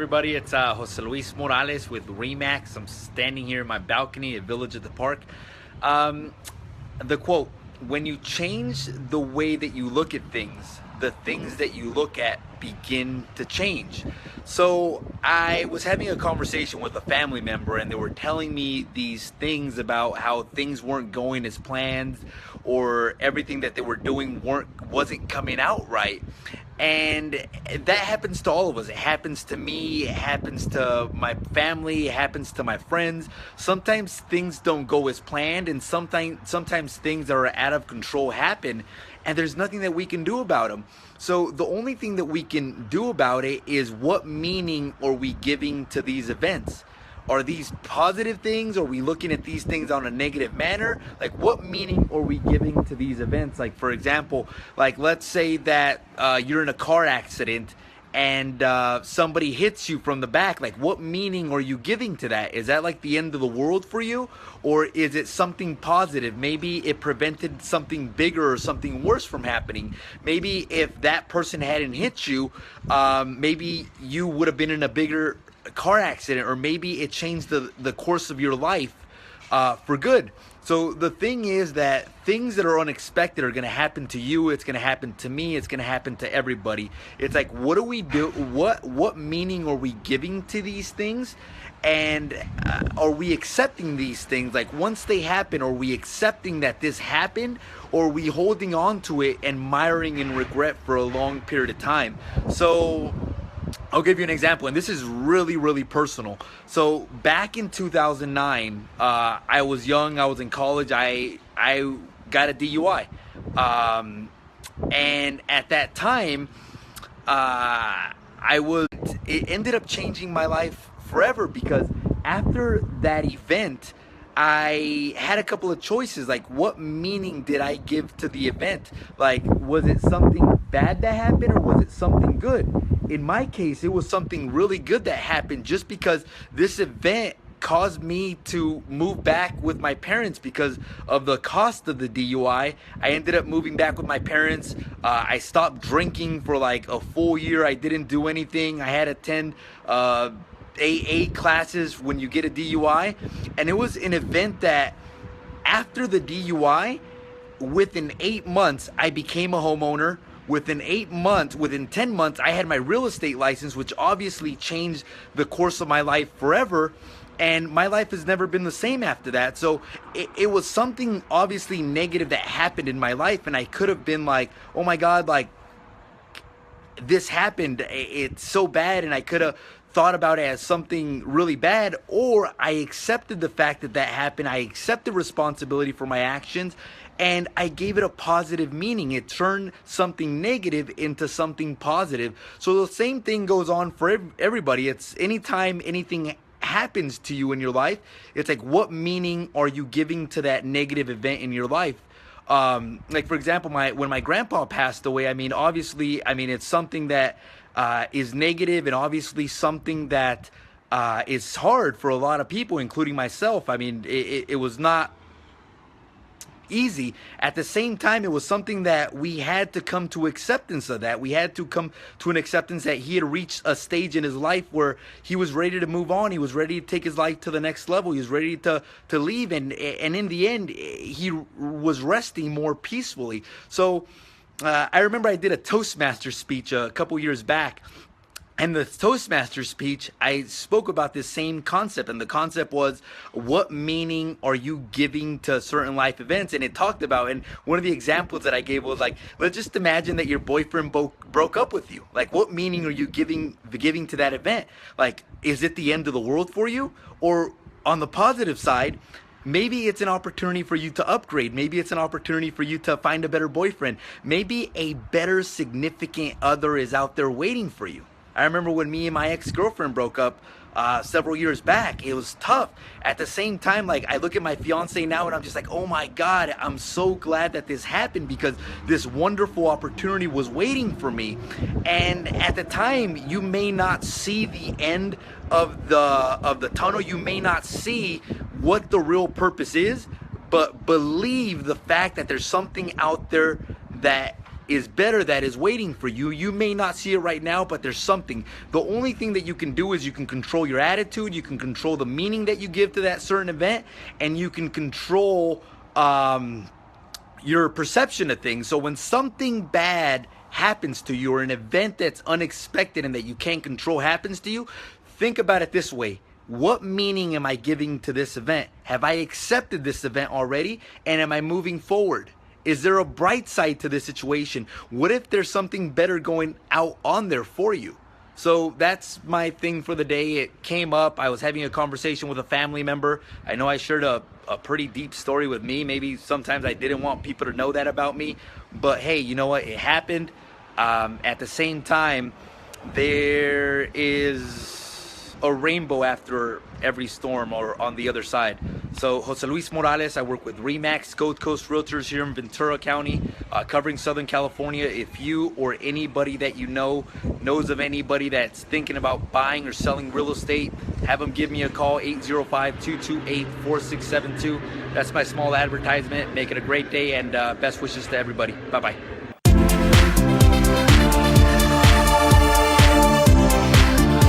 everybody, it's Jose Luis Morales with Remax. I'm standing here in my balcony at Village at the Park. Um, the quote, when you change the way that you look at things, the things that you look at begin to change. So I was having a conversation with a family member, and they were telling me these things about how things weren't going as planned, or everything that they were doing wasn't coming out right. And that happens to all of us. It happens to me, it happens to my family, it happens to my friends. Sometimes things don't go as planned, and sometimes things that are out of control happen, and there's nothing that we can do about them. So the only thing that we can do about it is, what meaning are we giving to these events? Are these positive things? Are we looking at these things on a negative manner? Like, what meaning are we giving to these events? Like, for example, like, let's say that you're in a car accident and somebody hits you from the back. Like, what meaning are you giving to that? Is that like the end of the world for you? Or is it something positive? Maybe it prevented something bigger or something worse from happening. Maybe if that person hadn't hit you, maybe you would have been in a bigger car accident, or maybe it changed the course of your life for good. So the thing is that things that are unexpected are going to happen to you. It's going to happen to me. It's going to happen to everybody. It's like, what do we do? What meaning are we giving to these things? And are we accepting these things? Like, once they happen, are we accepting that this happened, or are we holding on to it and miring in regret for a long period of time? So I'll give you an example, and this is really, really personal. So back in 2009, I was young. I was in college. I got a DUI, and at that time, it ended up changing my life forever, because after that event, I had a couple of choices. Like, what meaning did I give to the event? Like, was it something bad that happened, or was it something good? In my case, it was something really good that happened, just because this event caused me to move back with my parents because of the cost of the DUI. I ended up moving back with my parents. I stopped drinking for like a full year. I didn't do anything. I had to attend AA classes when you get a DUI. And it was an event that, after the DUI, within 8 months, I became a homeowner. Within 10 months, I had my real estate license, which obviously changed the course of my life forever. And my life has never been the same after that. So it was something obviously negative that happened in my life. And I could have been like, oh my God, like, this happened, it's so bad. And I could have thought about it as something really bad, or I accepted the fact that that happened. I accepted responsibility for my actions, and I gave it a positive meaning. It turned something negative into something positive. So the same thing goes on for everybody. It's anytime anything happens to you in your life, it's like, what meaning are you giving to that negative event in your life? Like, for example, when my grandpa passed away, obviously, it's something that is negative, and obviously something that is hard for a lot of people, including myself. It was not easy. At the same time, it was something that we had to come to acceptance of. That we had to come to an acceptance that he had reached a stage in his life where he was ready to move on. He was ready to take his life to the next level. He was ready to leave, and in the end, he was resting more peacefully. So I remember I did a Toastmaster speech a couple years back. And the Toastmaster speech, I spoke about this same concept. And the concept was, what meaning are you giving to certain life events? And it talked about, and one of the examples that I gave was like, let's just imagine that your boyfriend broke up with you. Like, what meaning are you giving to that event? Like, is it the end of the world for you? Or on the positive side, maybe it's an opportunity for you to upgrade. Maybe it's an opportunity for you to find a better boyfriend. Maybe a better significant other is out there waiting for you. I remember when me and my ex-girlfriend broke up several years back. It was tough. At the same time, like, I look at my fiance now and I'm just like, oh my God, I'm so glad that this happened, because this wonderful opportunity was waiting for me. And at the time, you may not see the end of the tunnel. You may not see what the real purpose is, but believe the fact that there's something out there that is better that is waiting for you. You may not see it right now, but there's something. The only thing that you can do is you can control your attitude, you can control the meaning that you give to that certain event, and you can control your perception of things. So when something bad happens to you, or an event that's unexpected and that you can't control happens to you, think about it this way. What meaning am I giving to this event? Have I accepted this event already? And am I moving forward? Is there a bright side to this situation? What if there's something better going out on there for you? So that's my thing for the day. It came up. I was having a conversation with a family member. I know I shared a pretty deep story with me. Maybe sometimes I didn't want people to know that about me. But hey, you know what? It happened. At the same time, there is a rainbow after every storm, or on the other side. So Jose Luis Morales, I work with RE/MAX Gold Coast Realtors here in Ventura County, covering Southern California. If you or anybody that you know knows of anybody that's thinking about buying or selling real estate, have them give me a call, 805-228-4672. That's my small advertisement. Make it a great day, and best wishes to everybody. Bye-bye.